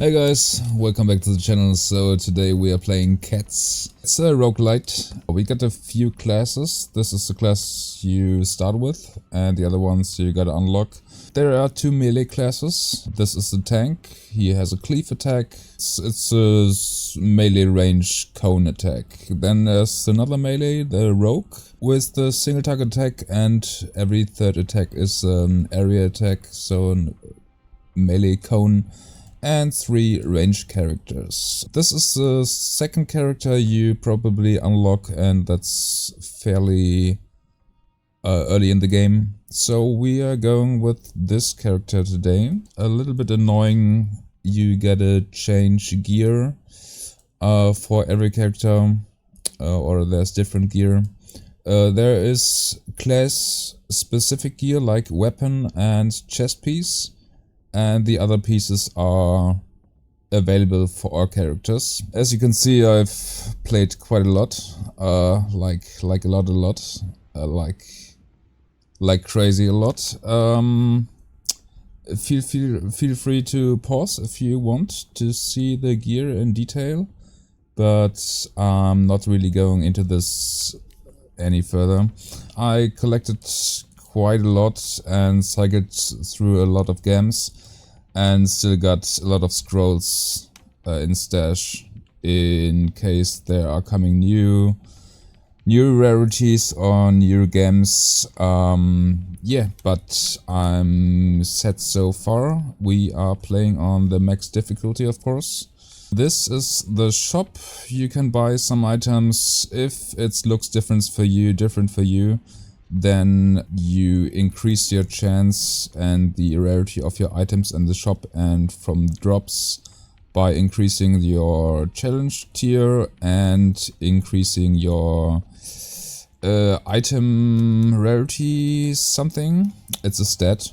Hey guys, welcome back to the channel. So today we are playing Ketz. It's a roguelite. We got a few classes. This is the class you start with and the other ones you gotta unlock. There are two melee classes. This is the tank. He has a cleave attack. It's a melee range cone attack. Then there's another melee, the rogue, with the single target attack, and every third attack is an area attack, so a melee cone. And 3 range characters. This is the second character you probably unlock, and that's fairly early in the game. So we are going with this character today. A little bit annoying, you gotta change gear for every character, or there's different gear. There is class specific gear like weapon and chest piece. And the other pieces are available for our characters. As you can see, I've played quite a lot, like a lot, like crazy a lot. Feel free to pause if you want to see the gear in detail, but I'm not really going into this any further. I collected quite a lot and cycled through a lot of games and still got a lot of scrolls in stash in case there are coming new rarities or new games. Yeah, but I'm set so far. We are playing on the max difficulty, of course. This is the shop. You can buy some items. If it looks different for you, then you increase your chance and the rarity of your items in the shop and from drops by increasing your challenge tier and increasing your item rarity something. It's a stat.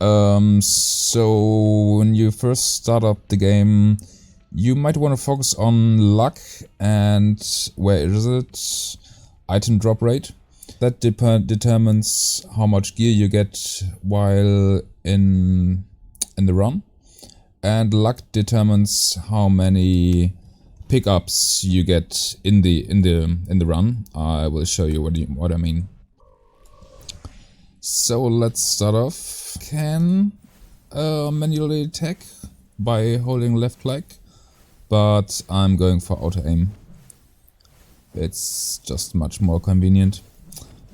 So when you first start up the game, you might want to focus on luck and where is it? Item drop rate. That determines how much gear you get while in the run, and luck determines how many pickups you get in the run. I will show you what I mean. So let's start off. Can manually attack by holding left click, but I'm going for auto aim. It's just much more convenient.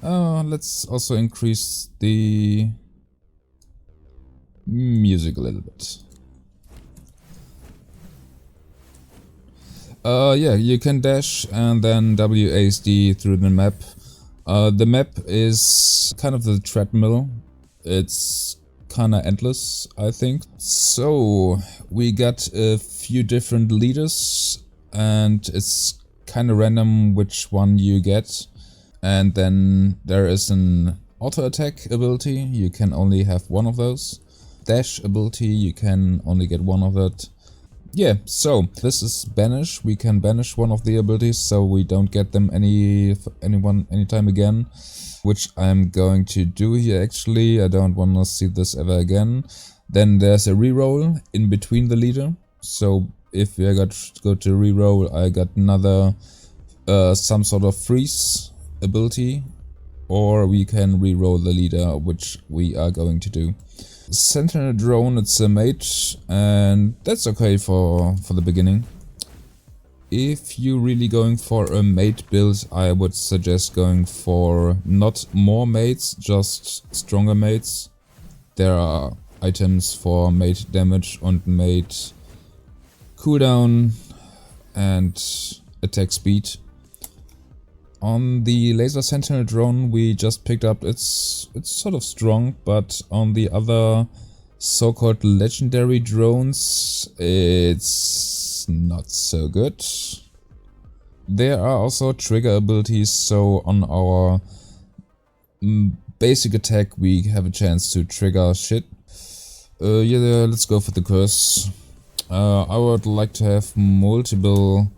Let's also increase the music a little bit. Yeah, you can dash and then WASD through the map. The map is kind of the treadmill. It's kinda endless, I think. So, we got a few different leaders and it's kinda random which one you get. And then there is an auto attack ability, you can only have one of those. Dash ability, you can only get one of it. Yeah, so this is banish. We can banish one of the abilities so we don't get them anytime again. Which I'm going to do here actually, I don't want to see this ever again. Then there's a reroll in between the leader. So if we go to reroll, I got another some sort of freeze ability, or we can re-roll the leader, which we are going to do. Sentinel drone, it's a mate, and that's okay for the beginning. If you're really going for a mate build, I would suggest going for not more mates, just stronger mates. There are items for mate damage and mate cooldown and attack speed. On the laser sentinel drone we just picked up, it's sort of strong, but on the other so-called legendary drones it's not so good. There are also trigger abilities, so on our basic attack we have a chance to trigger shit. Yeah, let's go for the curse. I would like to have multiple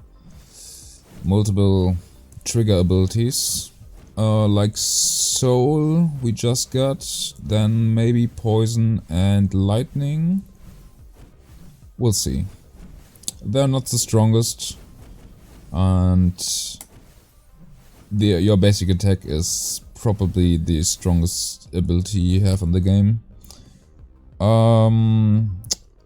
trigger abilities, like soul we just got, then maybe poison and lightning. We'll see. They're not the strongest, and your basic attack is probably the strongest ability you have in the game.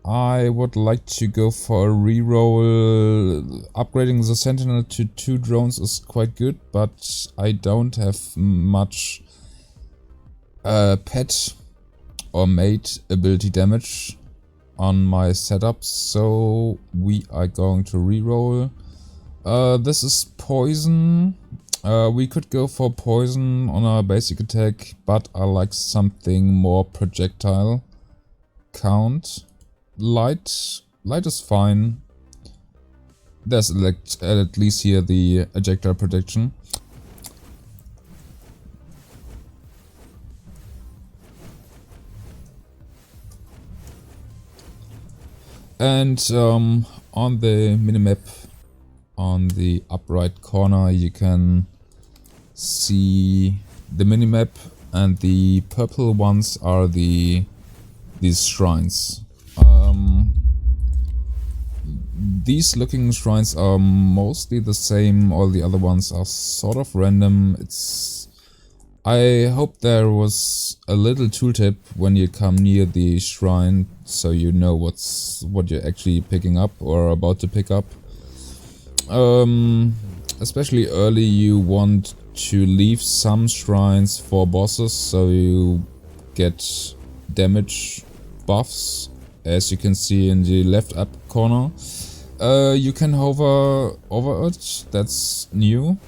I would like to go for a reroll. Upgrading the Sentinel to 2 drones is quite good, but I don't have much pet or mate ability damage on my setup, so we are going to reroll. This is poison. We could go for poison on our basic attack, but I like something more projectile count. Light is fine. There's at least here the ejectile protection. And on the minimap, on the upright corner, you can see the minimap, and the purple ones are these shrines. These looking shrines are mostly the same. All the other ones are sort of random. I hope there was a little tooltip when you come near the shrine, so you know what you're actually picking up or about to pick up. Especially early, you want to leave some shrines for bosses, so you get damage buffs, as you can see in the left up corner. You can hover over it. That's new.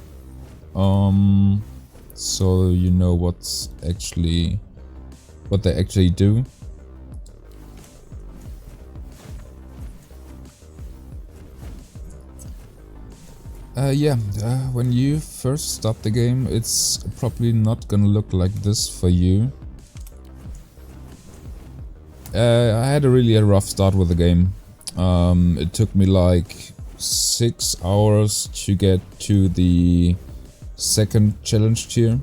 So you know what they actually do. When you first start the game, it's probably not gonna look like this for you. I had a really rough start with the game. It took me like 6 hours to get to the second challenge tier.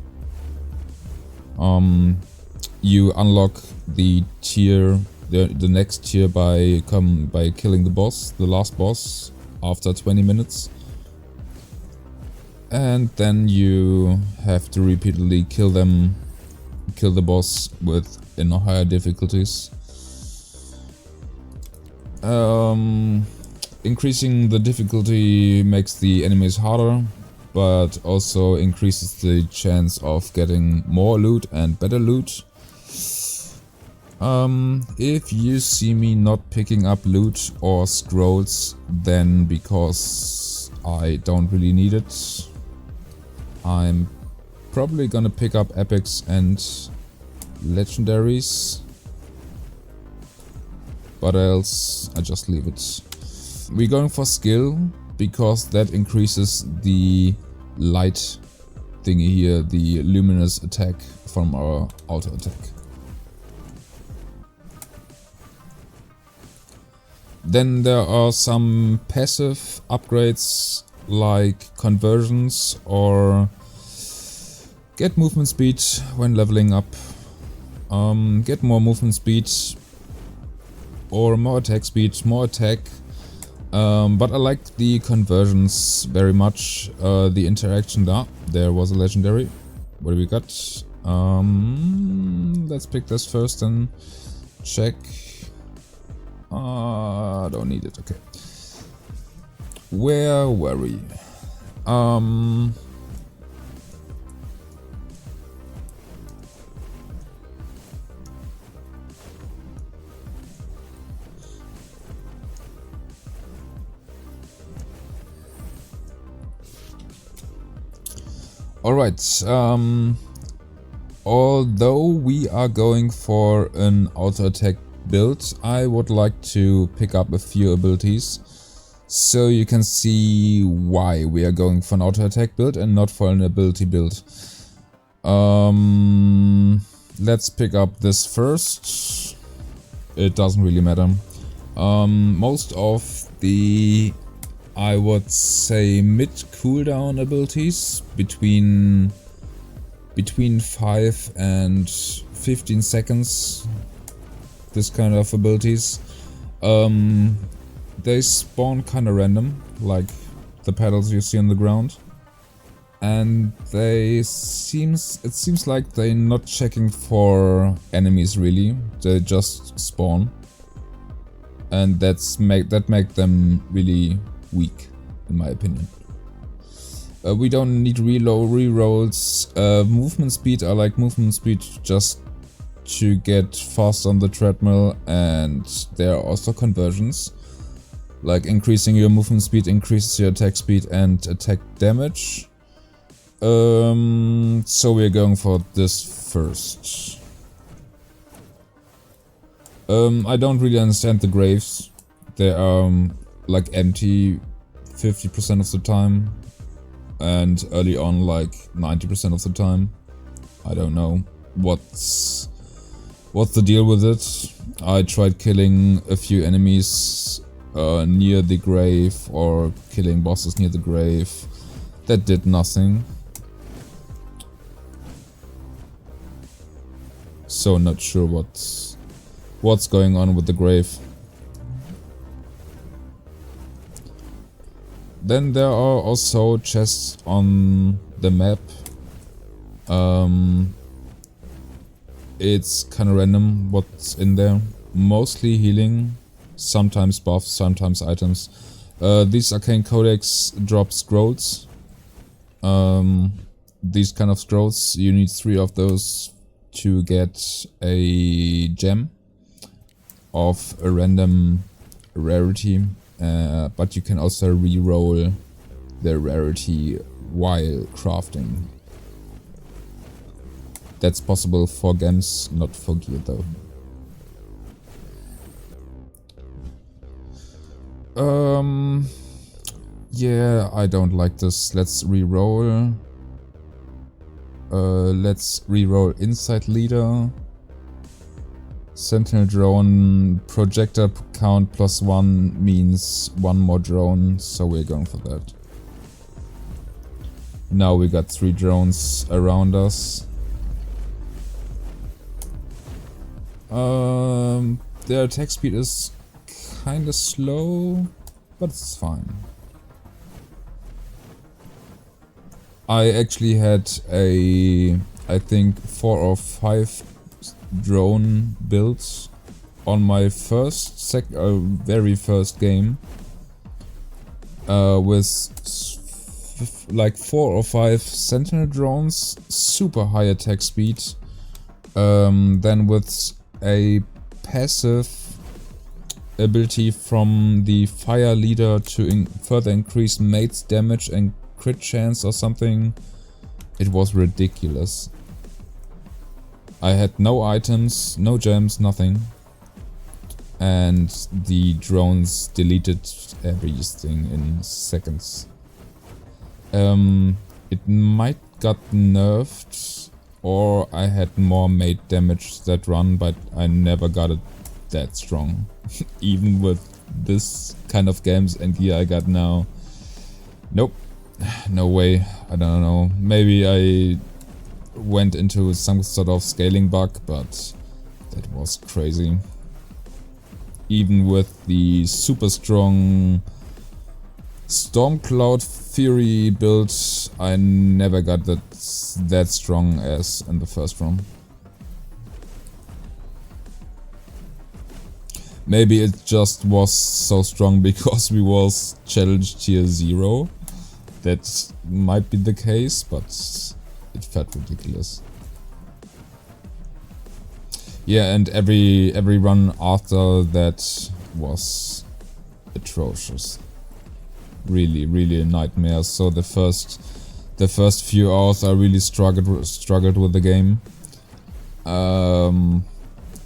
You unlock the tier, the next tier by killing the last boss after 20 minutes. And then you have to repeatedly kill the boss in higher difficulties. Increasing the difficulty makes the enemies harder, but also increases the chance of getting more loot and better loot. If you see me not picking up loot or scrolls, then because I don't really need it. I'm probably gonna pick up epics and legendaries, but else I just leave it. We're going for skill because that increases the light thingy here, the luminous attack from our auto attack. Then there are some passive upgrades like conversions or get movement speed when leveling up, get more movement speed or more attack speed, more attack. But I like the conversions very much. The interaction there was a legendary. What do we got? Let's pick this first and check. Don't need it, okay. Where were we? Alright, although we are going for an auto attack build, I would like to pick up a few abilities so you can see why we are going for an auto attack build and not for an ability build. Let's pick up this first. It doesn't really matter. Most of the, I would say, mid cooldown abilities between 5 and 15 seconds, this kind of abilities, They spawn kinda random, like the petals you see on the ground. And it seems like they're not checking for enemies really, they just spawn. And that make them really weak, in my opinion. We don't need rerolls. Movement speed, I like movement speed just to get fast on the treadmill, and there are also conversions. Like increasing your movement speed increases your attack speed and attack damage. So we're going for this first. I don't really understand the graves. They are like empty 50% of the time, and early on like 90% of the time. I don't know what's the deal with it. I tried killing a few enemies near the grave or killing bosses near the grave. That did nothing. So not sure what's going on with the grave. Then there are also chests on the map. It's kinda random what's in there. Mostly healing, sometimes buffs, sometimes items. These arcane codex drop scrolls. These kind of scrolls, you need 3 of those to get a gem of a random rarity, but you can also re-roll the rarity while crafting. That's possible for gems, not for gear though. Yeah, I don't like this. Let's re-roll. Let's re-roll Insight Leader. Sentinel drone projector count +1 means 1 more drone, so we're going for that. Now we got 3 drones around us. Their attack speed is kinda slow, but it's fine. I actually had I think 4 or 5 drone builds on my very first game, with like 4 or 5 sentinel drones, super high attack speed, then with a passive ability from the fire leader to further increase mate's damage and crit chance or something. It was ridiculous. I had no items, no gems, nothing. And the drones deleted everything in seconds. It might got nerfed, or I had more mate damage that run, but I never got it that strong. Even with this kind of games and gear I got now. Nope. No way. I don't know. Maybe I went into some sort of scaling bug, but that was crazy. Even with the super strong Stormcloud Fury build, I never got that strong as in the first run. Maybe it just was so strong because we was challenge tier 0. That might be the case, but it felt ridiculous. Yeah, and every run after that was atrocious. Really, really a nightmare. So the first few hours I really struggled with the game.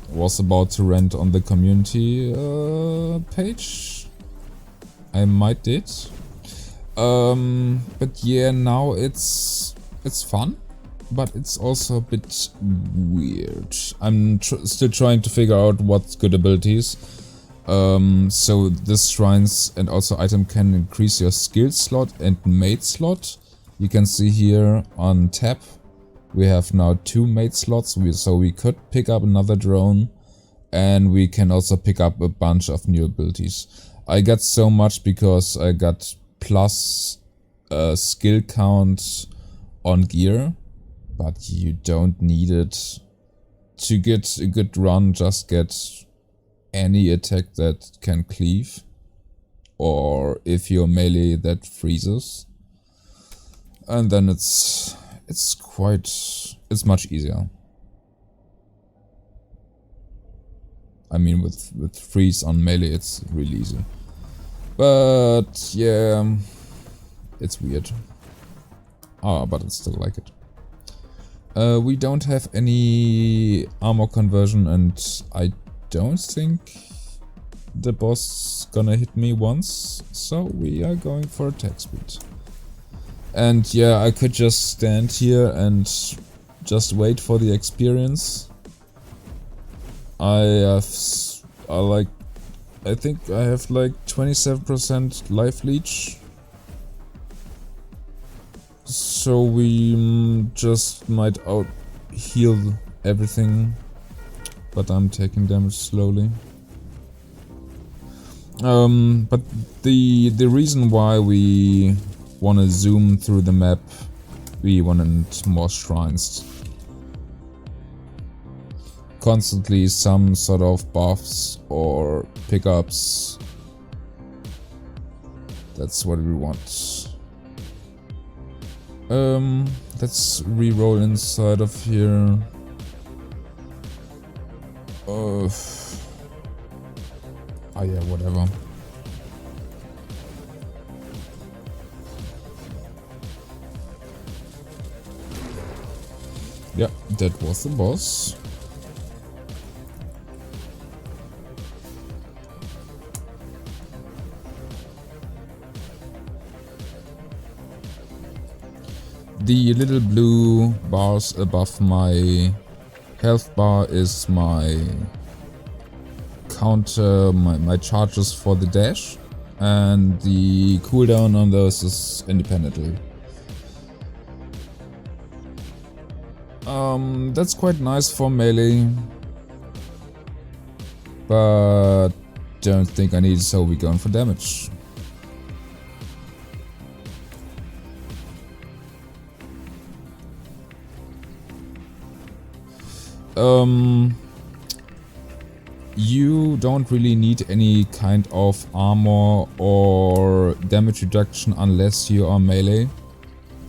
Was about to rant on the community page. I might did. But yeah, now it's fun, but it's also a bit weird. I'm still trying to figure out what's good abilities. So this shrines and also item can increase your skill slot and mate slot. You can see here on tab we have now 2 mate slots, so we could pick up another drone. And we can also pick up a bunch of new abilities. I got so much because I got plus skill count on gear, but you don't need it. To get a good run, just get any attack that can cleave, or if you're melee that freezes, and then it's much easier. I mean, with freeze on melee it's really easy, but yeah, it's weird. But I still like it. We don't have any armor conversion, and I don't think the boss is gonna hit me once, so we are going for attack speed. And yeah, I could just stand here and just wait for the experience. I think I have like 27% life leech. So we just might out heal everything, but I'm taking damage slowly. But the reason why we want to zoom through the map, we want more shrines. Constantly some sort of buffs or pickups. That's what we want. Let's re-roll inside of here. Oh yeah, whatever. Yeah, that was the boss. The little blue bars above my health bar is my counter, my charges for the dash, and the cooldown on those is independently. That's quite nice for melee, but don't think I need it, so we're going for damage. You don't really need any kind of armor or damage reduction unless you are melee.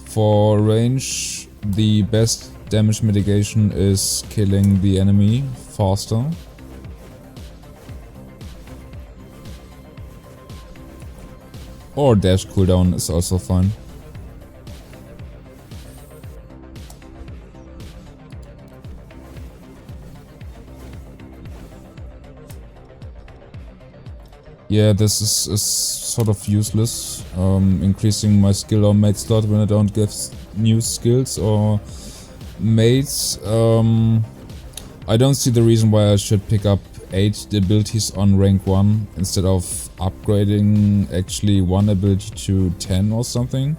For range, the best damage mitigation is killing the enemy faster. Or dash cooldown is also fine. Yeah, this is sort of useless. Increasing my skill or mate slot when I don't get new skills or mates. I don't see the reason why I should pick up 8 abilities on rank 1 instead of upgrading actually one ability to 10 or something.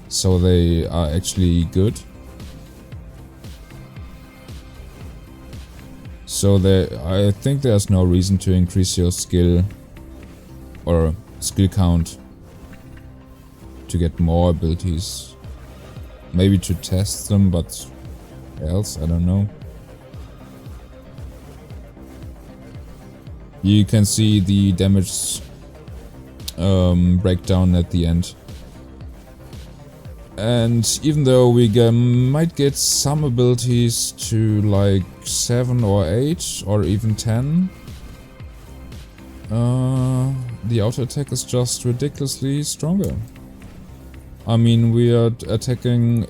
So they are actually good. So I think there's no reason to increase your skill or skill count to get more abilities. Maybe to test them, but else, I don't know. You can see the damage breakdown at the end. And even though we might get some abilities to like 7 or 8 or even 10, the auto attack is just ridiculously stronger. I mean, we are attacking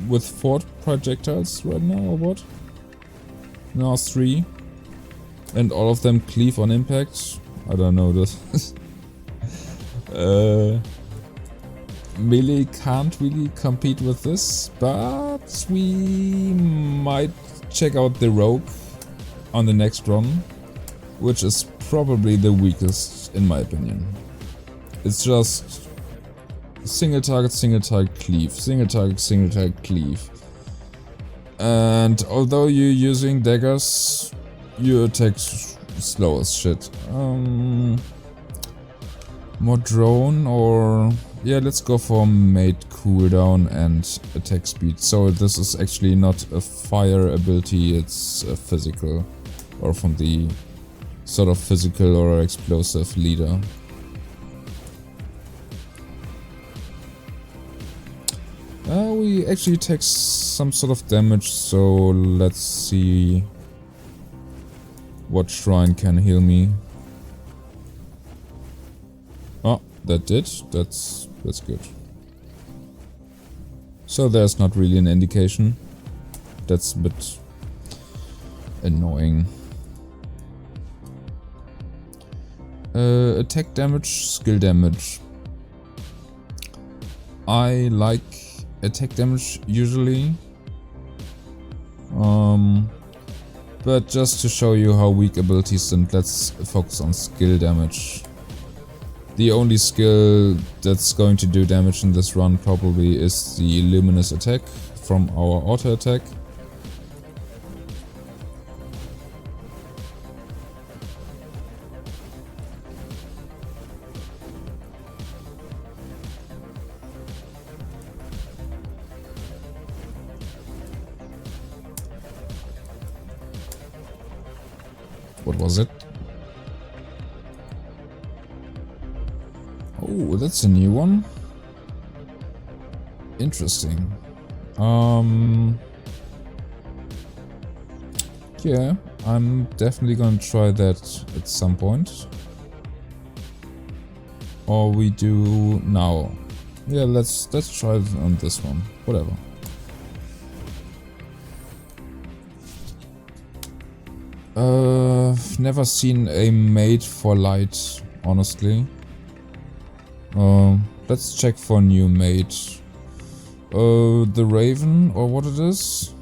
with 4 projectiles right now, or what? No, 3. And all of them cleave on impact. I don't know this. Melee can't really compete with this, but we might check out the rogue on the next run, which is probably the weakest in my opinion. It's just single target, cleave, single target, cleave. And although you're using daggers, your attack slow as shit. More drone or... yeah, let's go for mate cooldown and attack speed. So this is actually not a fire ability, it's a physical. Or from the sort of physical or explosive leader. We actually take some sort of damage, so let's see what shrine can heal me. Oh, that did. That's good. So there's not really an indication. That's a bit annoying. Attack damage, skill damage. I like attack damage usually. But just to show you how weak abilities and let's focus on skill damage. The only skill that's going to do damage in this run probably is the luminous attack from our auto attack. What was it? Oh, that's a new one. Interesting. Yeah, I'm definitely gonna try that at some point. Or we do now. Yeah, let's try it on this one. Whatever. Never seen a mate for light, honestly. Let's check for a new mate. The Raven, or what it is.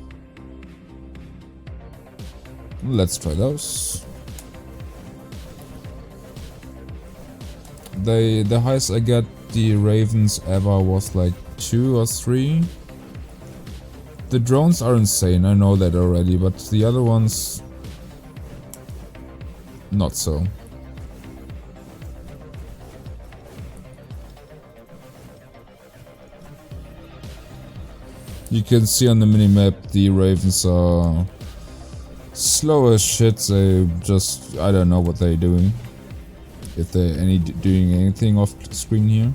Let's try those. The highest I got the Ravens ever was like 2 or 3. The drones are insane, I know that already, but the other ones... not so. You can see on the minimap the Ravens are slow as shit. They just... I don't know what they're doing. If they're doing anything off screen here.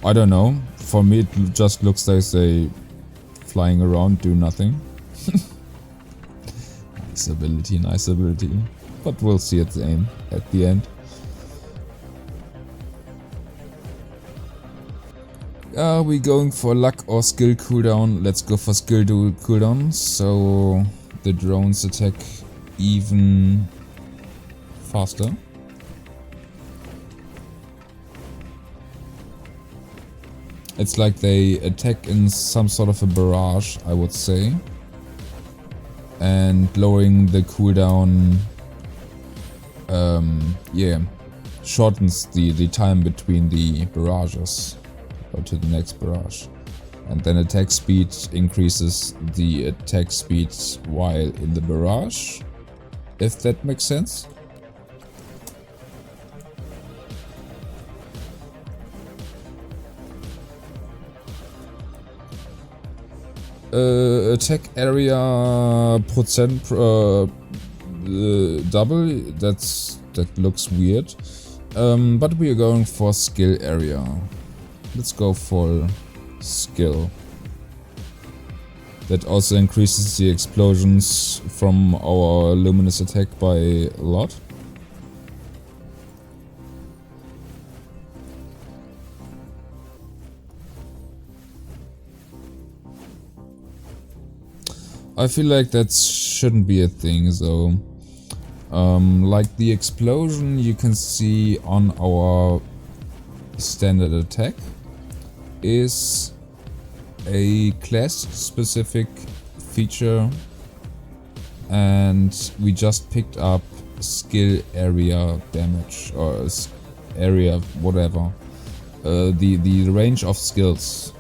I don't know. For me it just looks like they flying around, do nothing. Nice ability. But we'll see at the end. Are we going for luck or skill cooldown? Let's go for skill cooldown. So the drones attack even faster. It's like they attack in some sort of a barrage, I would say. And lowering the cooldown, yeah, shortens the time between the barrages, or to the next barrage. And then attack speed increases the attack speed while in the barrage, if that makes sense. Attack area percent double, that looks weird. But we are going for skill area. Let's go for skill. That also increases the explosions from our luminous attack by a lot. I feel like that shouldn't be a thing, though. Like the explosion you can see on our standard attack is a class specific feature, and we just picked up skill area damage or area, whatever. The range of skills.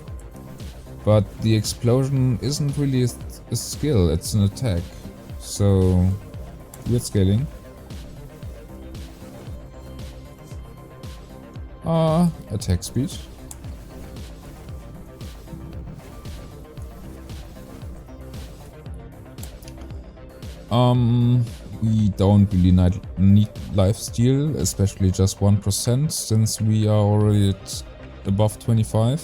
But the explosion isn't really a skill, it's an attack. So, weird scaling. Attack speed. We don't really need lifesteal, especially just 1%, since we are already at above 25.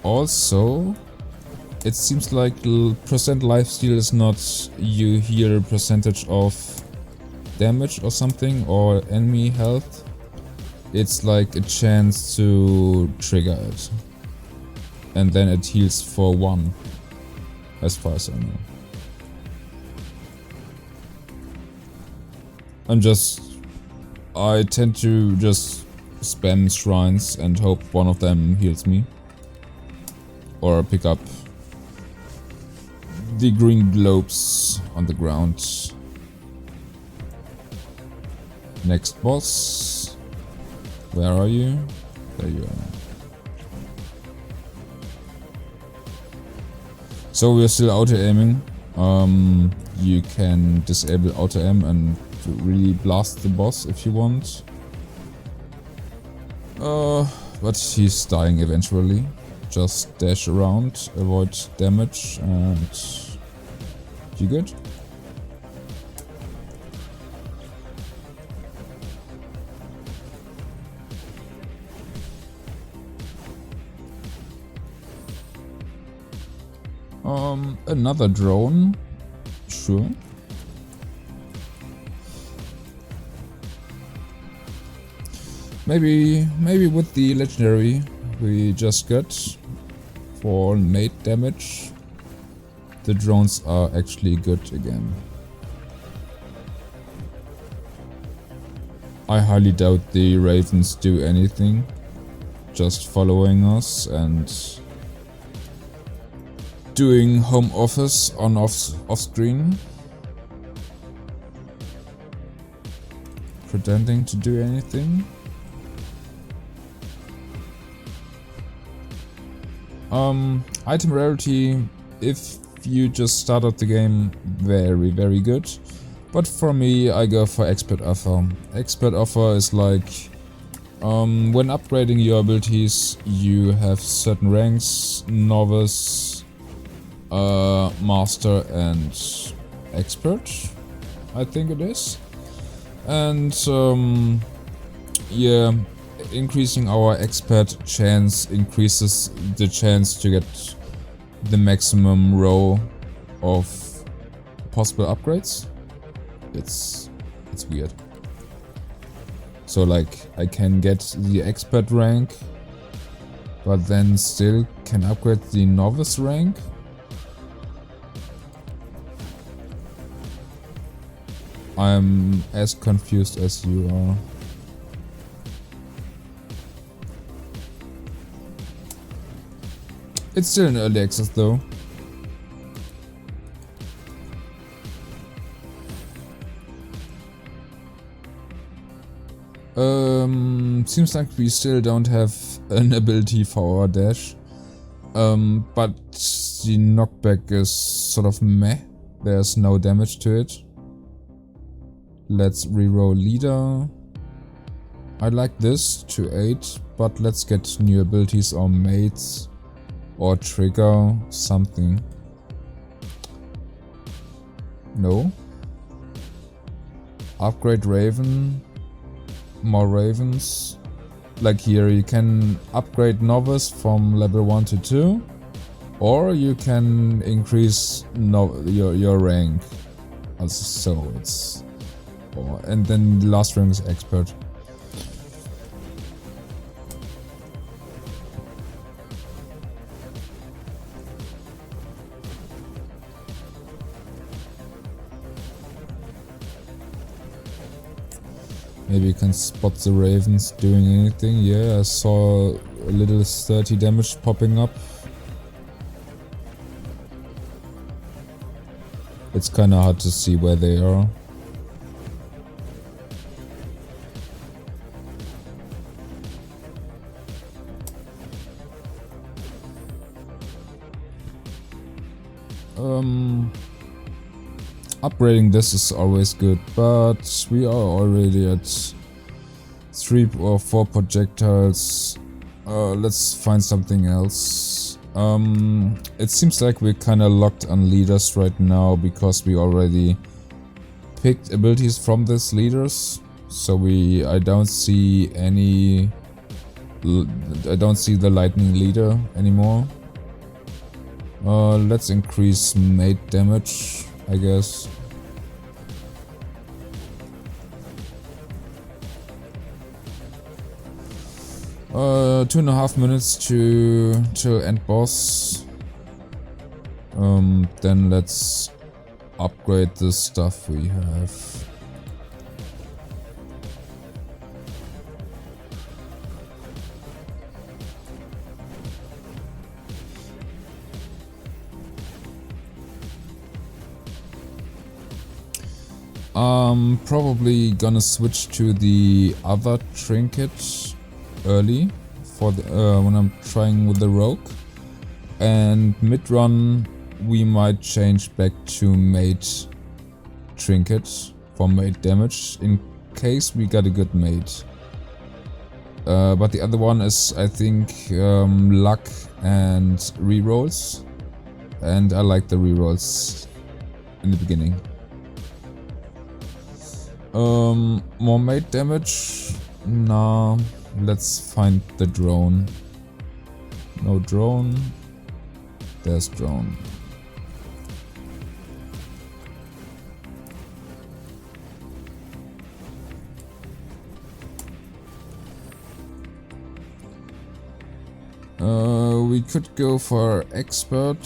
Also, it seems like percent lifesteal is not you hear percentage of damage or something, or enemy health. It's like a chance to trigger it. And then it heals for 1, as far as I know. I tend to just spam shrines and hope one of them heals me. Or pick up the green globes on the ground. Next boss. Where are you? There you are. So we're still auto-aiming. You can disable auto-aim and really blast the boss if you want. But he's dying eventually. Just dash around, avoid damage, and you good? Another drone. Sure. Maybe with the legendary we just got for nade damage, the drones are actually good again. I highly doubt the ravens do anything, just following us and doing home office on off screen, pretending to do anything. Item rarity, if you just start out the game, very good. But for me, I go for expert offer. Expert offer is like, when upgrading your abilities, you have certain ranks: novice, master and expert, I think it is. And yeah, increasing our expert chance increases the chance to get the maximum row of possible upgrades. It's weird. So like, I can get the expert rank, but then still can upgrade the novice rank. I'm as confused as you are. It's still in early access though. Seems like we still don't have an ability for our dash. But the knockback is sort of meh. There's no damage to it. Let's reroll leader. I like this to 8, but let's get new abilities or mates or trigger something. No. Upgrade Raven. More ravens. Like here you can upgrade novice from level 1 to 2, or you can increase your rank. So it's, and then the last rank is expert. Maybe you can spot the ravens doing anything. Yeah, I saw a little 30 damage popping up. It's kinda hard to see where they are. Upgrading this is always good, but we are already at 3 or 4 projectiles. Let's find something else. It seems like we're kinda locked on leaders right now because we already picked abilities from these leaders. So I don't see the lightning leader anymore. Let's increase mate damage, I guess. Uh, 2.5 minutes to end boss. Then let's upgrade the stuff we have. Probably gonna switch to the other trinket early for the, when I'm trying with the rogue, and mid-run we might change back to mate trinket for mate damage in case we got a good mate. But the other one is, I think, luck and rerolls, and I like the rerolls in the beginning. More mate damage? Nah, let's find the drone. No drone. There's drone. We could go for expert.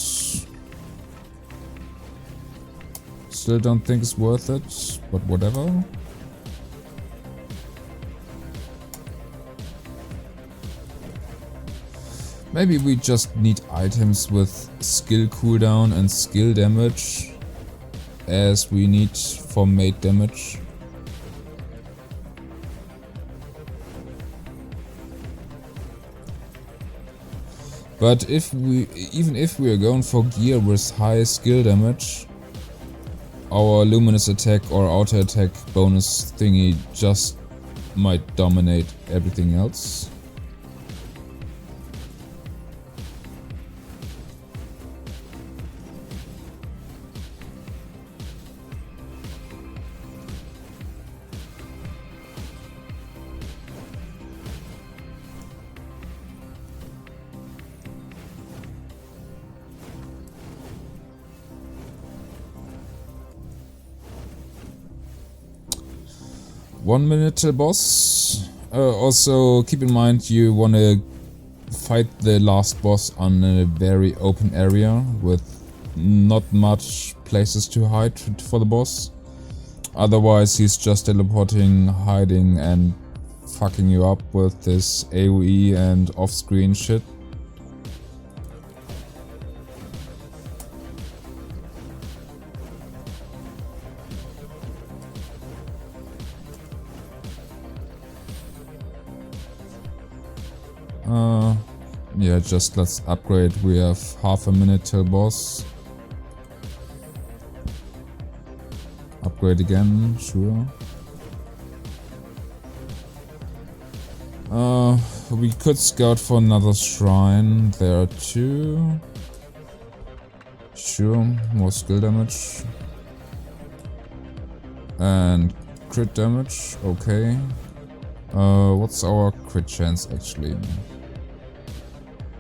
Still don't think it's worth it, but whatever. Maybe we just need items with skill cooldown and skill damage, as we need for mate damage. But even if we are going for gear with high skill damage, our luminous attack or auto attack bonus thingy just might dominate everything else. One minute till boss. Also keep in mind you wanna fight the last boss on a very open area with not much places to hide for the boss. Otherwise he's just teleporting, hiding and fucking you up with this AoE and off-screen shit. Yeah, just let's upgrade. We have half a minute till boss. Upgrade again, sure. We could scout for another shrine. There are 2. Sure, more skill damage. And crit damage, okay. What's our crit chance actually?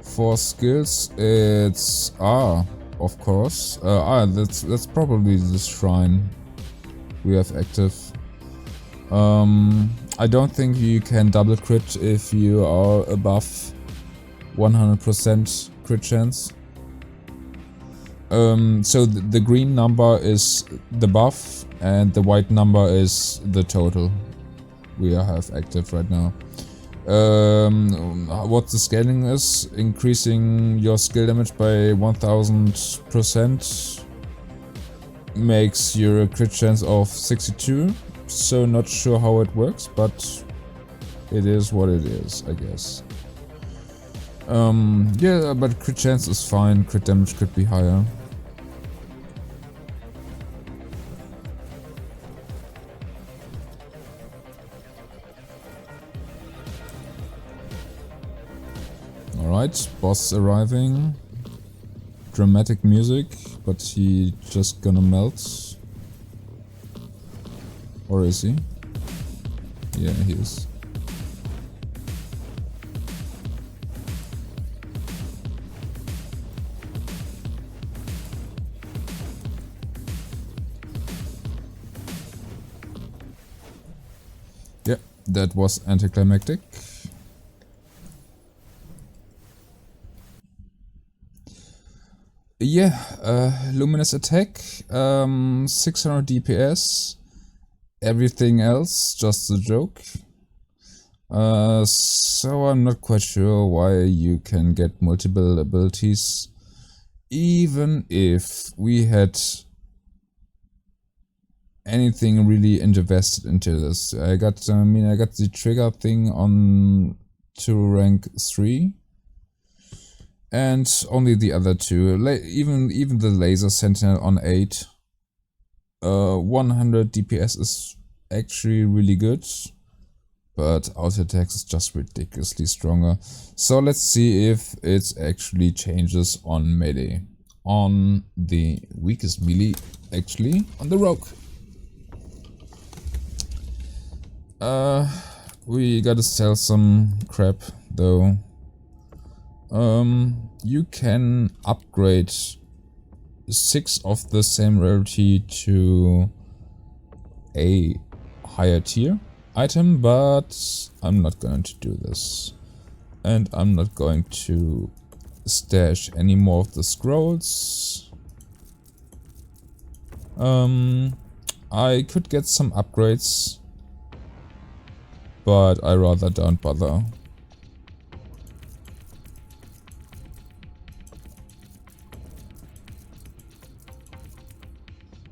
For skills, it's of course. That's probably the shrine we have active. I don't think you can double crit if you are above 100% crit chance. So the green number is the buff and the white number is the total we have active right now. What the scaling is, increasing your skill damage by 1000% makes your crit chance of 62. So not sure how it works, but it is what it is, I guess. Yeah, but crit chance is fine, crit damage could be higher. Alright, boss arriving. Dramatic music, but he just gonna melt. Or is he? Yeah, he is. Yeah, that was anticlimactic. Yeah, luminous attack, 600 DPS. Everything else just a joke. So I'm not quite sure why you can get multiple abilities, even if we had anything really invested into this. I got the trigger thing on to rank 3. And only the other two, even the laser sentinel on 8. 100 DPS is actually really good, but auto attack is just ridiculously stronger. So let's see if it actually changes on melee. On the weakest melee, actually, on the rogue. We gotta sell some crap though. You can upgrade 6 of the same rarity to a higher tier item, but I'm not going to do this. And I'm not going to stash any more of the scrolls. I could get some upgrades, but I rather don't bother.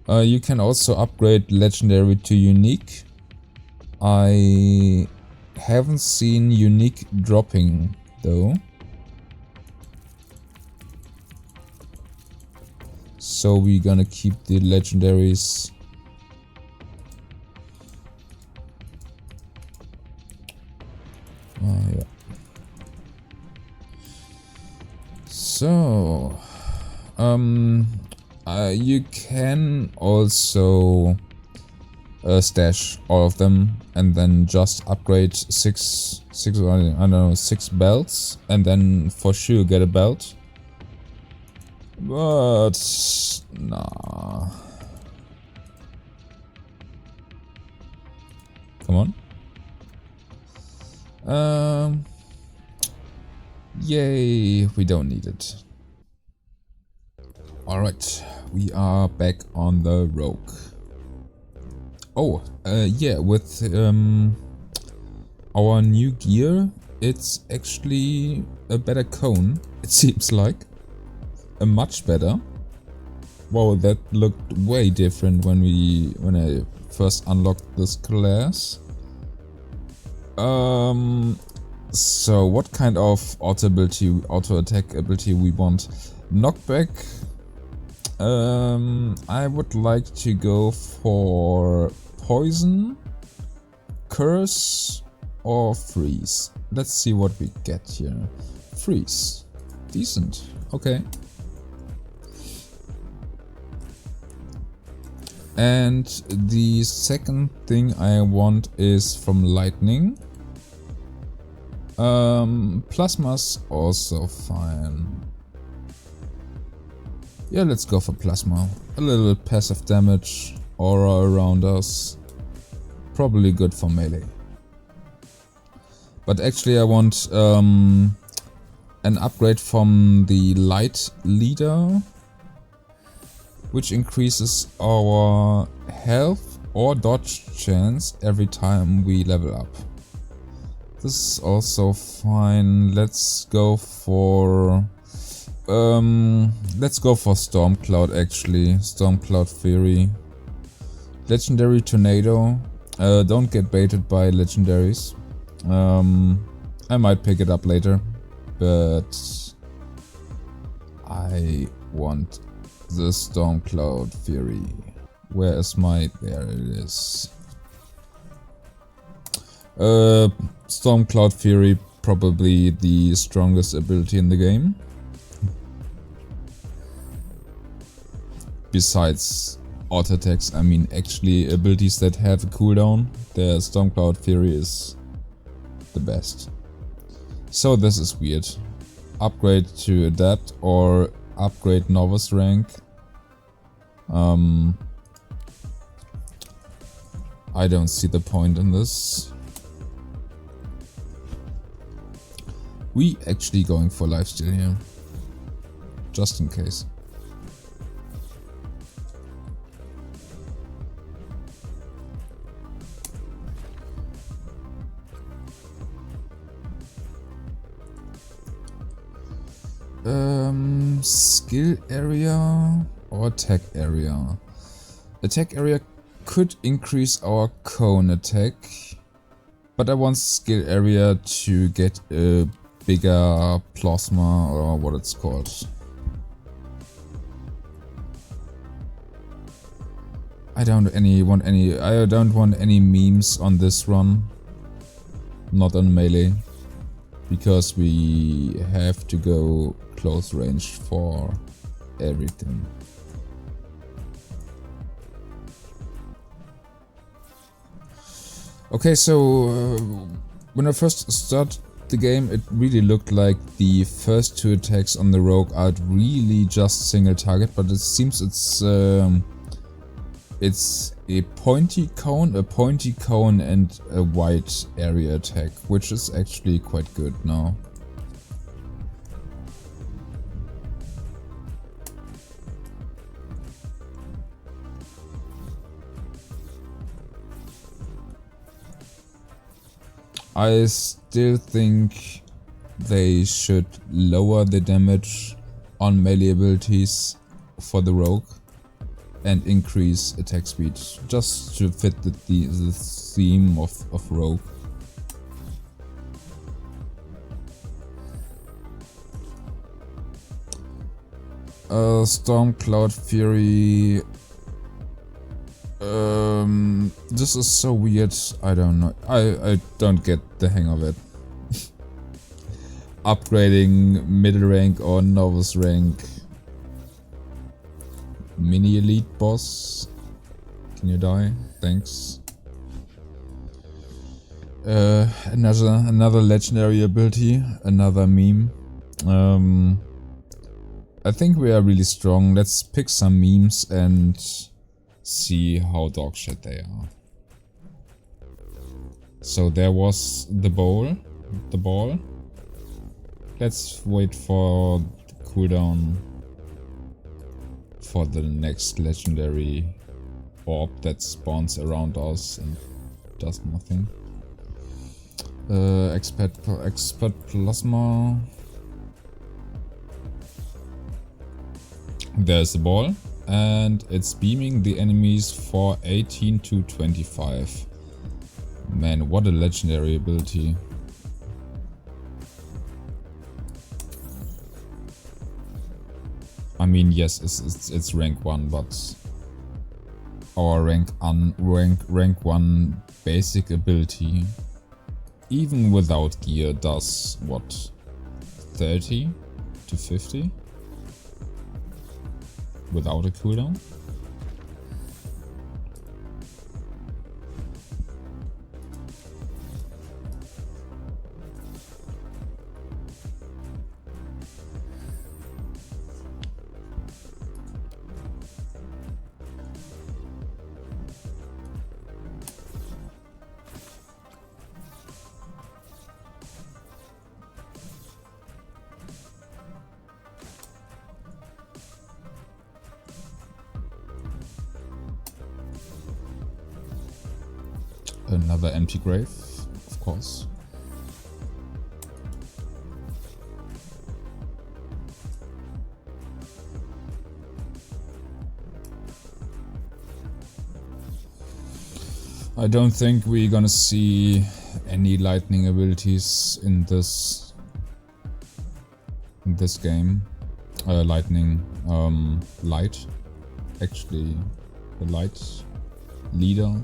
You can also upgrade legendary to unique. I haven't seen unique dropping though. So we're gonna keep the legendaries. Yeah. So, you can also stash all of them and then just upgrade 6 belts and then for sure get a belt. But nah. Come on. Yay, we don't need it. Alright, we are back on the rogue. Oh, yeah, with our new gear, it's actually a better cone, it seems like. A much better. Wow, that looked way different when I first unlocked this class. So what kind of auto attack ability we want? Knockback. I would like to go for poison, curse, or freeze. Let's see what we get here. Freeze. Decent. Okay. And the second thing I want is from lightning. Plasma's also fine. Yeah, let's go for plasma. A little bit passive damage, aura around us. Probably good for melee. But actually I want an upgrade from the light leader, which increases our health or dodge chance every time we level up. This is also fine. Let's go for Stormcloud actually. Stormcloud Fury. Legendary Tornado. Don't get baited by legendaries. I might pick it up later, but I want the Stormcloud Fury. Where is my... There it is. Stormcloud Fury probably the strongest ability in the game. Besides auto attacks, I mean actually abilities that have a cooldown. The Stormcloud Fury is the best. So this is weird. Upgrade to Adept or upgrade Novice rank. I don't see the point in this. We actually going for lifesteal here. Just in case. Skill area or attack area? Attack area could increase our cone attack, but I want skill area to get a bigger plasma or what it's called. I don't want any memes on this run. Not on melee. Because we have to go close range for everything. Okay, so when I first started the game, it really looked like the first two attacks on the rogue are really just single target, but it seems it's a pointy cone, and a wide area attack, which is actually quite good now. I still think they should lower the damage on melee abilities for the rogue and increase attack speed, just to fit the theme of rogue. Stormcloud Fury. This is so weird. I don't know. I don't get the hang of it. Upgrading middle rank or novice rank. Mini elite boss. Can you die? Thanks. Another legendary ability. Another meme. I think we are really strong. Let's pick some memes and see how dogshit they are. So there was the ball. Let's wait for the cooldown for the next legendary orb that spawns around us and does nothing. Expert plasma. There's the ball, and it's beaming the enemies for 18 to 25. Man, what a legendary ability. I mean, yes, it's rank 1, but our rank 1 basic ability, even without gear, does what? 30 to 50? Without a cooldown? Another empty grave, of course. I don't think we're gonna see any lightning abilities in this game. Lightning, light. Actually, the light leader.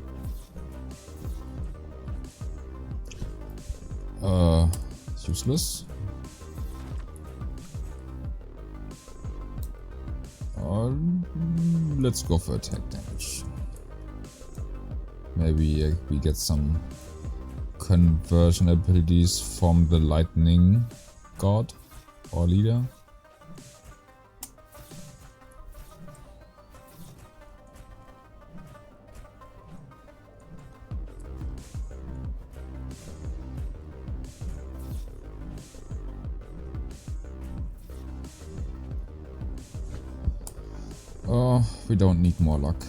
useless. Let's go for attack damage. Maybe we get some conversion abilities from the lightning god or leader. Oh, we don't need more luck.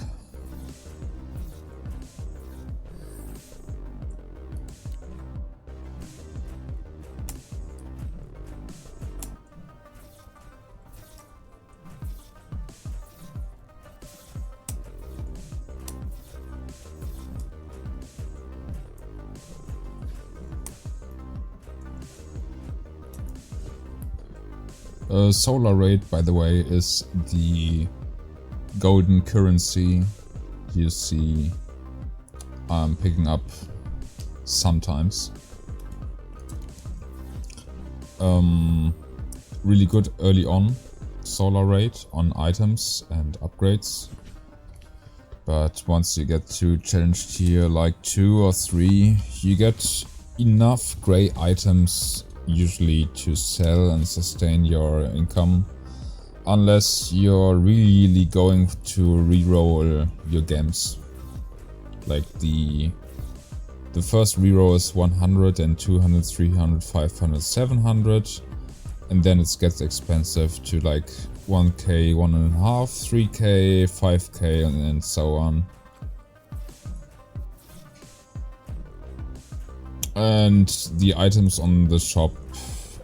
Solar rate, by the way, is the golden currency you see I'm picking up sometimes. Really good early on solar rate on items and upgrades, but once you get to challenge tier like 2 or 3, you get enough grey items usually to sell and sustain your income, unless you're really going to reroll your games. Like the first reroll is 100 and 200, 300, 500, 700, and then it gets expensive to like 1k, 1.5, 3k, 5k, and so on. And the items on the shop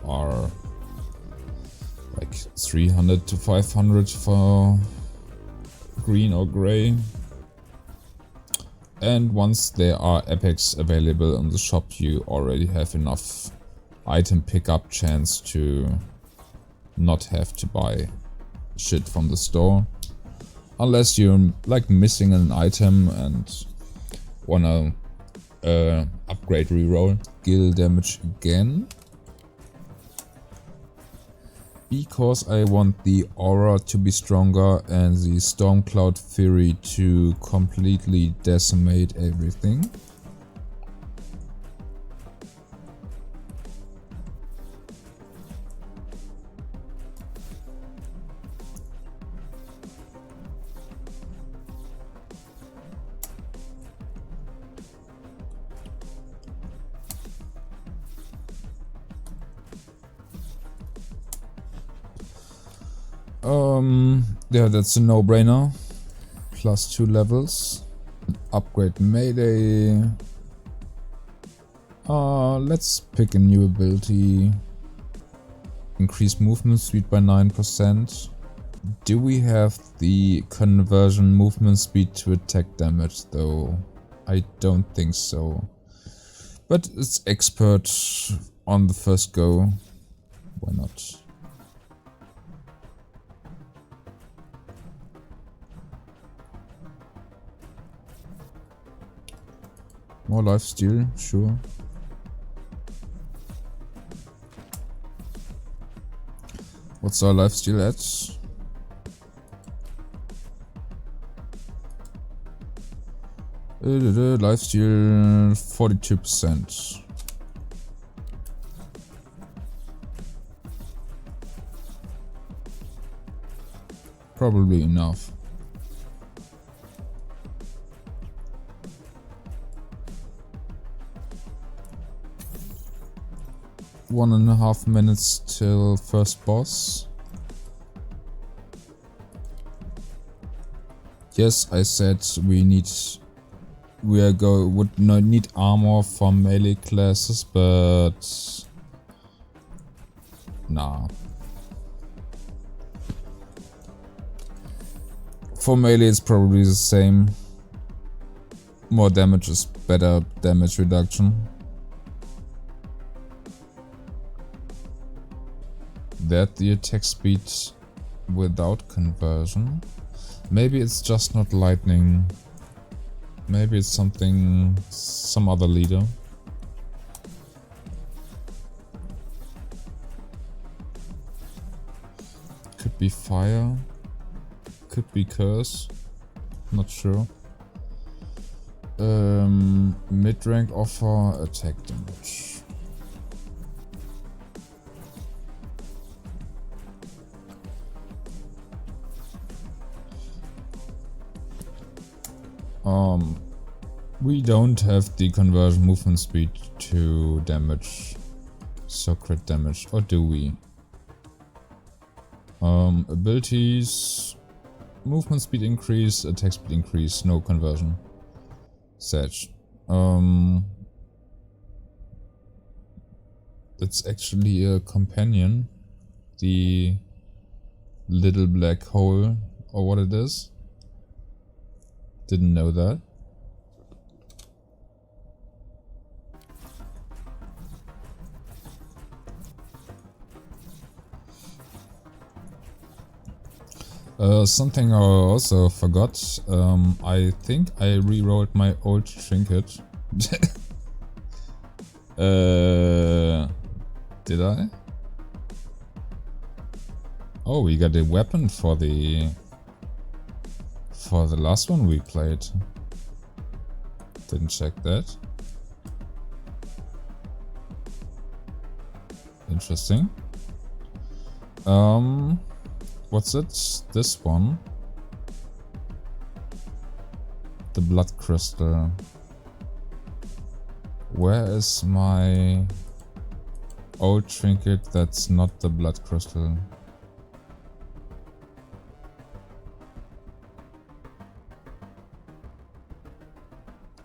are like 300 to 500 for green or grey. And once there are epics available on the shop, you already have enough item pickup chance to not have to buy shit from the store. Unless you're like missing an item and wanna upgrade reroll. Skill damage again. Because I want the aura to be stronger and the Stormcloud Fury to completely decimate everything. Yeah, that's a no-brainer. Plus 2 levels. Upgrade melee. Let's pick a new ability. Increase movement speed by 9%. Do we have the conversion movement speed to attack damage though? I don't think so. But it's expert on the first go. Why not? More lifesteal, sure. What's our lifesteal at? Lifesteal 42%. Probably enough. One and a half minutes till first boss. Yes, I said would not need armor for melee classes, but nah. For melee it's probably the same. More damage is better damage reduction. That the attack speed without conversion. Maybe it's just not lightning. Maybe it's some other leader. Could be fire. Could be curse. Not sure. Mid-rank offer, attack damage. We don't have the conversion movement speed to damage, so crit damage, or do we? Abilities, movement speed increase, attack speed increase, no conversion. Sad. It's actually a companion, the little black hole, or what it is. Didn't know that. Something I also forgot. I think I re-rolled my old trinket. Did I? Oh, we got a weapon for the last one we played. Didn't check that. Interesting. What's it? This one. The blood crystal. Where is my old trinket that's not the blood crystal?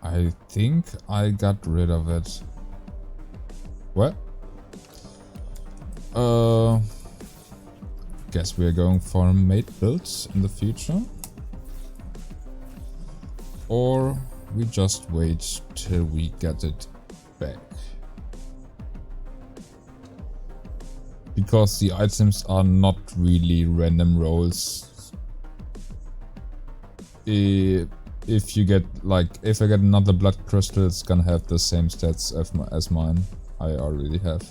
I think I got rid of it. What? Guess we're going for a mate build in the future. Or we just wait till we get it back. Because the items are not really random rolls. If you get, like, if I get another blood crystal, it's gonna have the same stats as mine. I already have.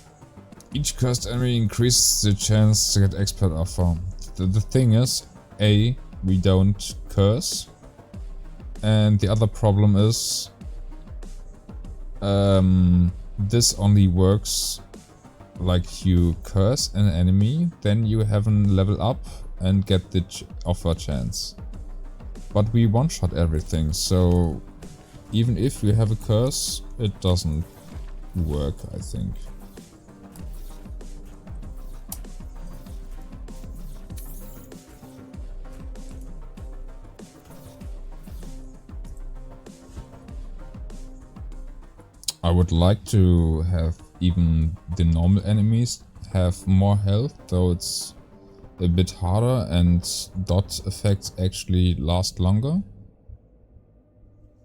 Each cursed enemy increases the chance to get expert offer. The thing is, A, we don't curse. And the other problem is, this only works like you curse an enemy, then you have a level up and get the offer chance. But we one-shot everything, so even if we have a curse, it doesn't work, I think. I would like to have even the normal enemies have more health, though it's a bit harder and dot effects actually last longer.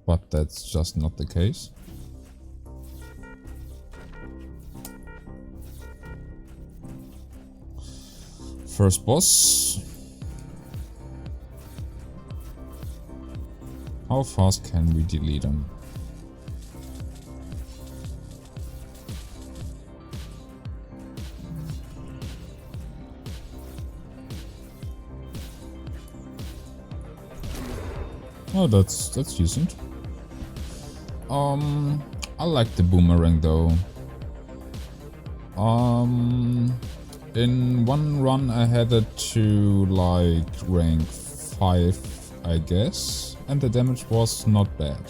But that's just not the case. First boss. How fast can we delete him? Oh, that's decent. I like the boomerang though. In one run I had it to like rank 5, I guess, and the damage was not bad.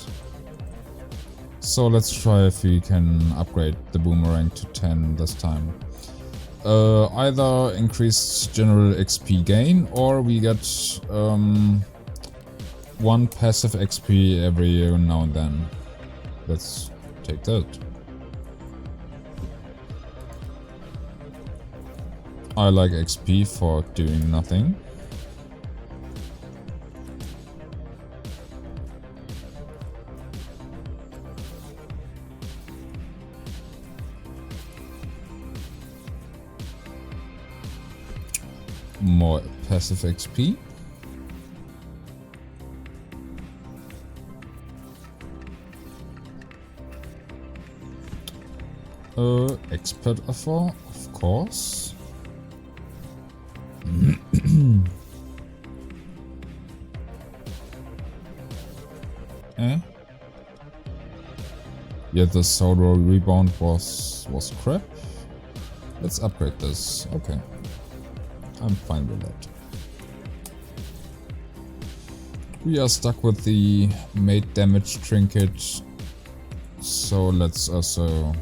So let's try if we can upgrade the boomerang to 10 this time. Either increased general XP gain, or we get one passive XP every now and then. Let's take that. I like XP for doing nothing. More passive XP. Expert offer, of course. Eh? Yeah, the solar rebound was crap. Let's upgrade this. Okay. I'm fine with that. We are stuck with the mate damage trinket, so let's also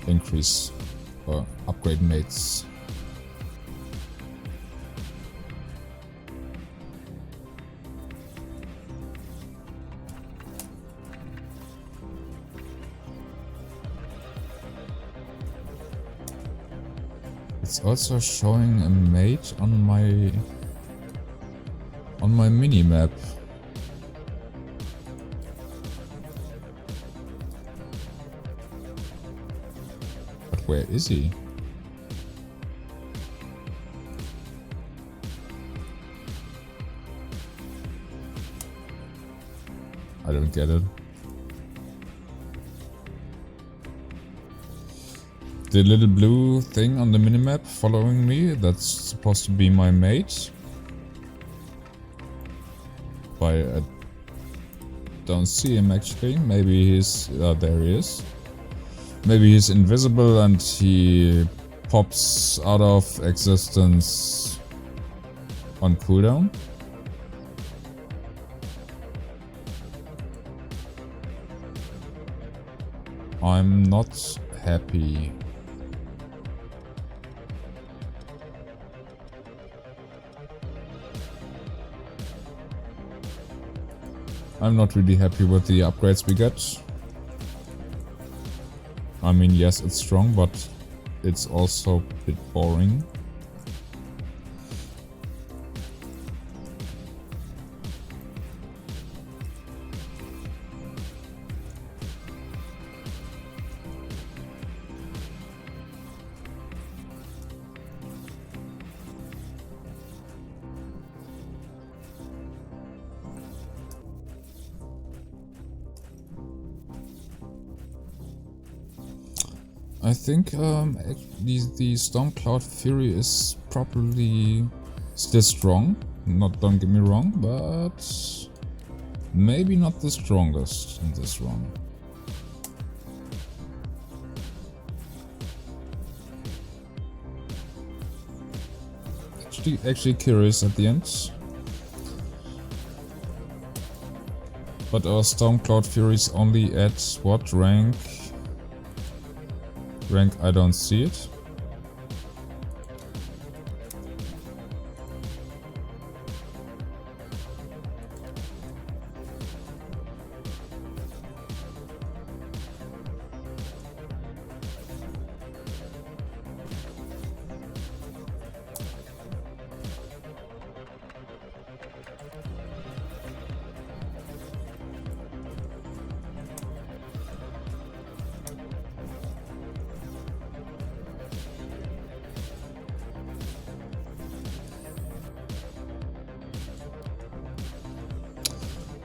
increase or upgrade mates. It's also showing a mate on my mini-map. But where is he? I don't get it. The little blue thing on the minimap following me, that's supposed to be my mate. But I don't see him actually. Maybe he's... there he is. Maybe he's invisible and he pops out of existence on cooldown. I'm not happy. I'm not really happy with the upgrades we get. I mean, yes, it's strong, but it's also a bit boring. I think the Stormcloud Fury is probably still strong. Don't get me wrong, but maybe not the strongest in this run. Actually curious at the end. But our Stormcloud Fury is only at what rank? I don't see it.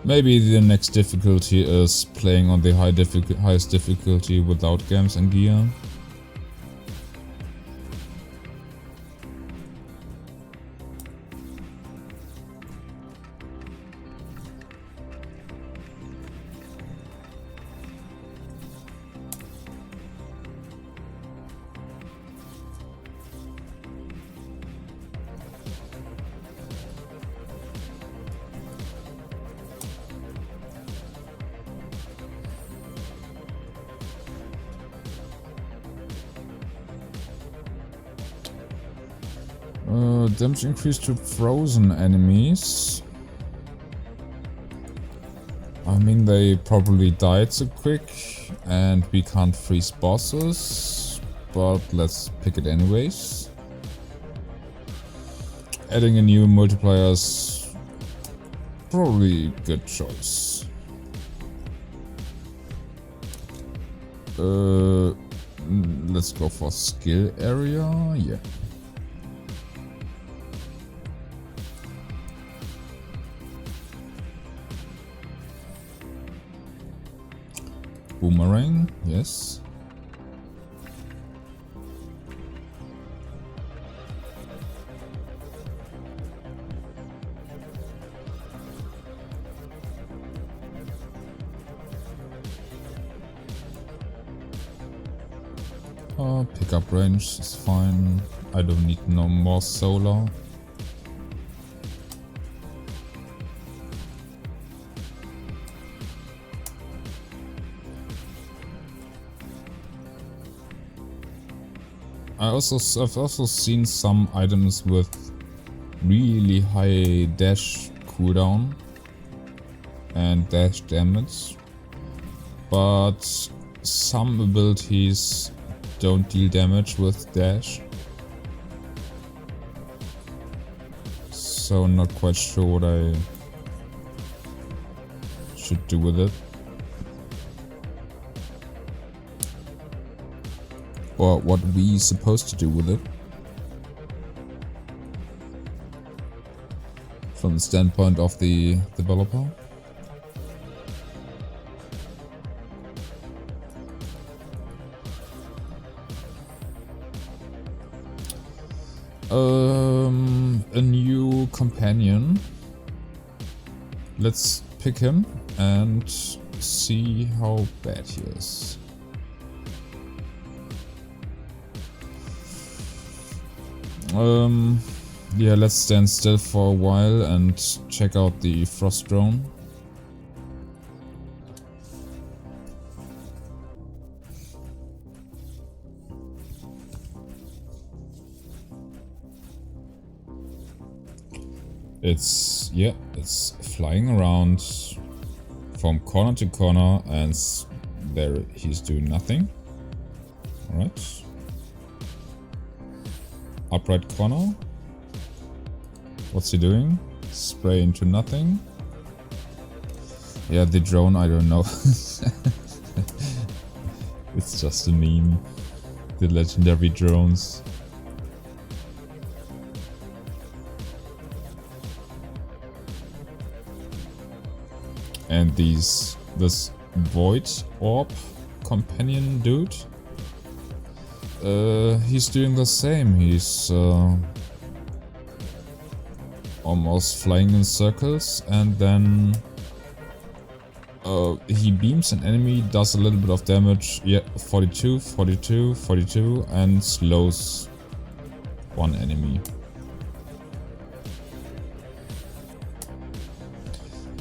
Maybe the next difficulty is playing on the highest difficulty without gems and gear. Damage increase to frozen enemies. I mean, they probably died so quick and we can't freeze bosses, but let's pick it anyways. Adding a new multiplier is probably a good choice. Let's go for skill area, yeah. Boomerang, yes. Pickup range is fine. I don't need no more solar. I've also seen some items with really high dash cooldown and dash damage, but some abilities don't deal damage with dash, so not quite sure what I should do with it. Or what we supposed to do with it. From the standpoint of the developer. A new companion. Let's pick him and see how bad he is. Yeah, let's stand still for a while and check out the frost drone. It's flying around from corner to corner, and there he's doing nothing. Alright. Upright corner. What's he doing? Spray into nothing. Yeah, the drone, I don't know. It's just a meme. The legendary drones. And this void orb companion dude. He's doing the same. He's almost flying in circles, and then he beams an enemy, does a little bit of damage. Yeah, 42, 42, 42, and slows one enemy.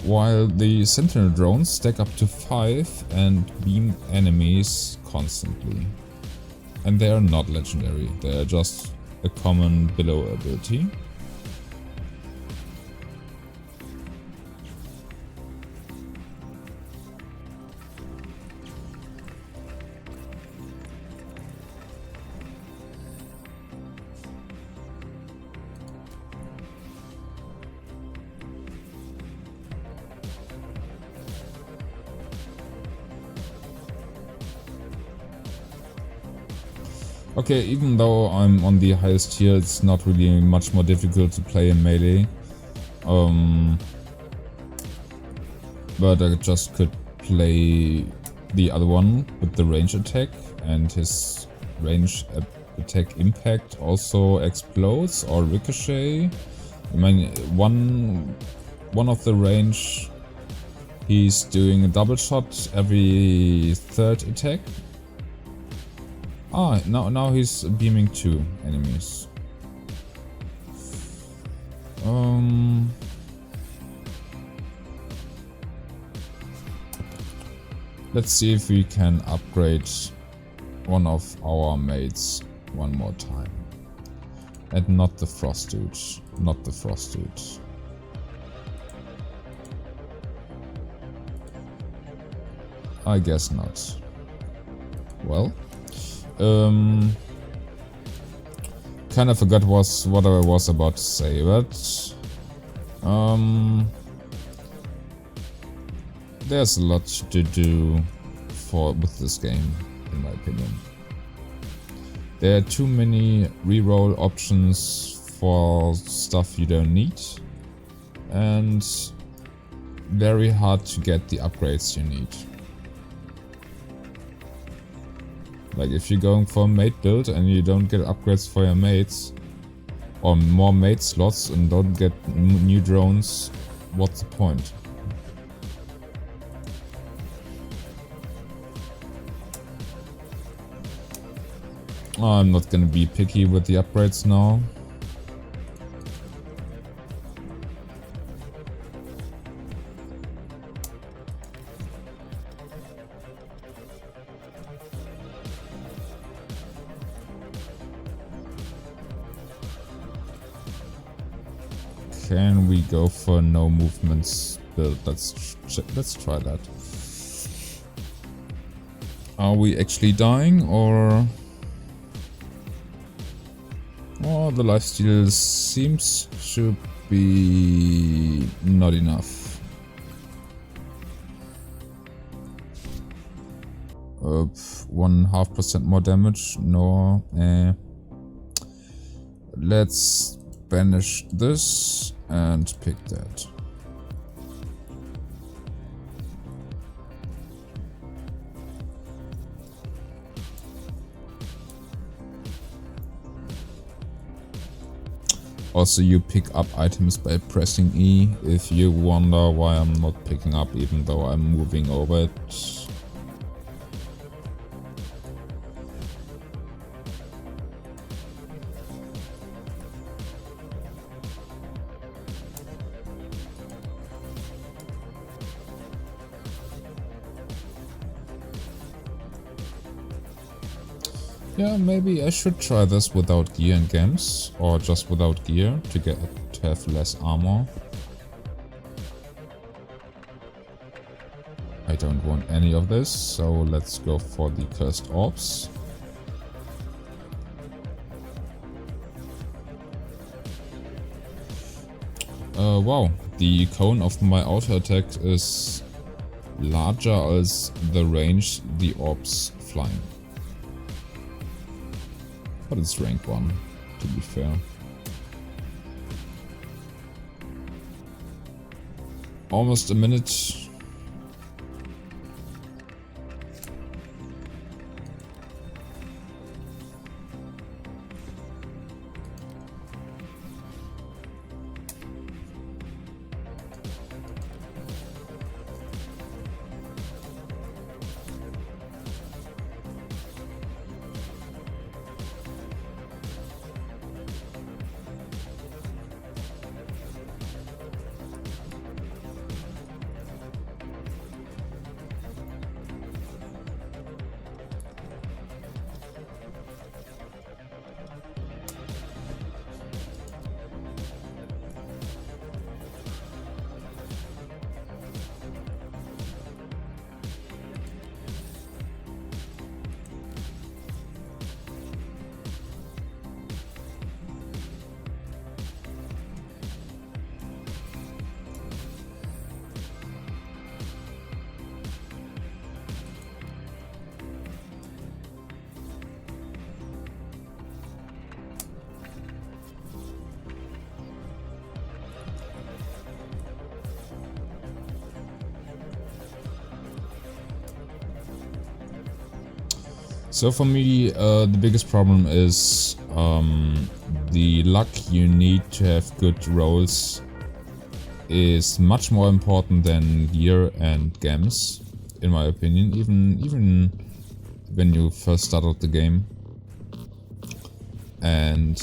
While the sentinel drones stack up to 5 and beam enemies constantly. And they are not legendary, they are just a common below ability. Okay, even though I'm on the highest tier, it's not really much more difficult to play in melee. But I just could play the other one with the range attack, and his range attack impact also explodes or ricochet. I mean, one of the range, he's doing a double shot every third attack. Ah, now he's beaming 2 enemies. Let's see if we can upgrade one of our mates one more time. And not the frost dude. Not the frost dude. I guess not. Well. Kinda forgot what I was about to say, but there's a lot to do with this game, in my opinion. There are too many reroll options for stuff you don't need, and very hard to get the upgrades you need. Like, if you're going for a mate build and you don't get upgrades for your mates, or more mate slots, and don't get new drones, what's the point? I'm not gonna be picky with the upgrades now. Can we go for no movements build? Let's try that. Are we actually dying, or oh, the lifesteal seems to be not enough. 1.5% more damage? No. Let's banish this and pick that. Also, you pick up items by pressing E, if you wonder why I'm not picking up even though I'm moving over it. Yeah, maybe I should try this without gear in games, or just without gear to have less armor. I don't want any of this, so let's go for the cursed orbs. Wow, the cone of my auto attack is larger as the range the orbs flying. But it's rank 1, to be fair. Almost a minute. So for me, the biggest problem is the luck you need to have good rolls is much more important than gear and gems, in my opinion, even when you first start out the game. And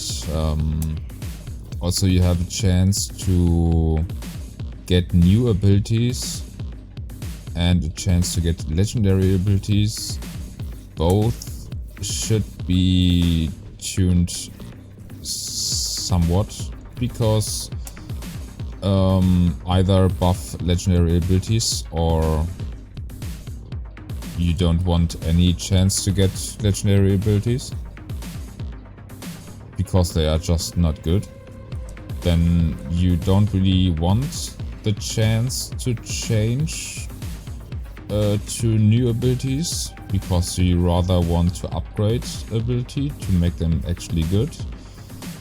also you have a chance to get new abilities and a chance to get legendary abilities. Both should be tuned somewhat, because either buff legendary abilities or you don't want any chance to get legendary abilities because they are just not good. Then you don't really want the chance to change to new abilities, because you rather want to upgrade ability to make them actually good.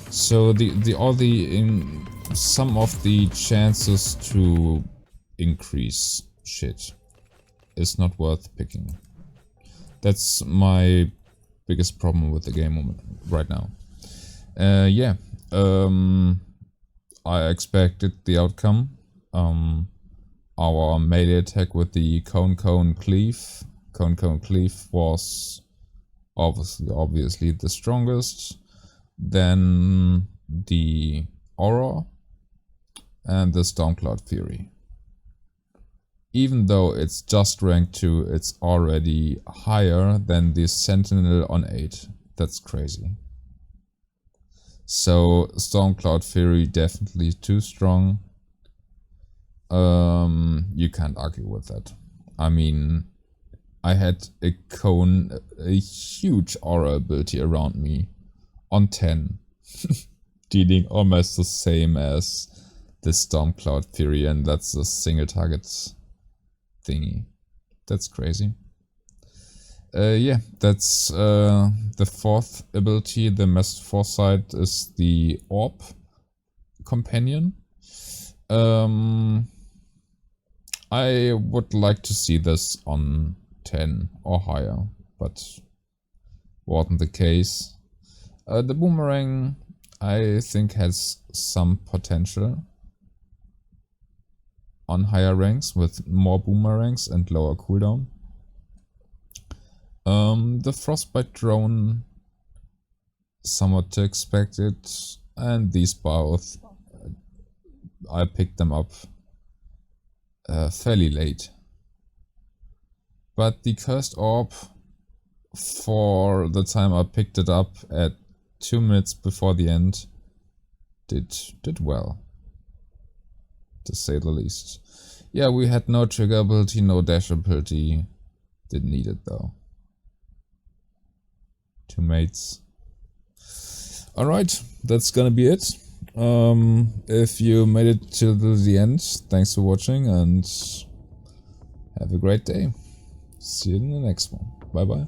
So some of the chances to increase shit is not worth picking. That's my biggest problem with the game right now. Yeah, I expected the outcome. Our melee attack with the cone cleave was obviously the strongest, then the Aura, and the Stormcloud Fury. Even though it's just rank 2, it's already higher than the Sentinel on 8. That's crazy. So Stormcloud Fury definitely too strong. You can't argue with that. I mean, I had a cone, a huge aura ability around me on 10, dealing almost the same as the Stormcloud Fury, and that's a single target thingy. That's crazy. Yeah, that's the fourth ability. The Master Foresight is the Orb Companion. I would like to see this on 10 or higher, but wasn't the case. The Boomerang, I think, has some potential on higher ranks with more boomerangs and lower cooldown. The Frostbite Drone, somewhat to expect it, and these both, I picked them up fairly late. But the Cursed Orb, for the time I picked it up at 2 minutes before the end, did well, to say the least. Yeah, we had no trigger ability, no dash ability. Didn't need it though. 2 mates. Alright, that's gonna be it. If you made it till the end, thanks for watching and have a great day. See you in the next one. Bye bye.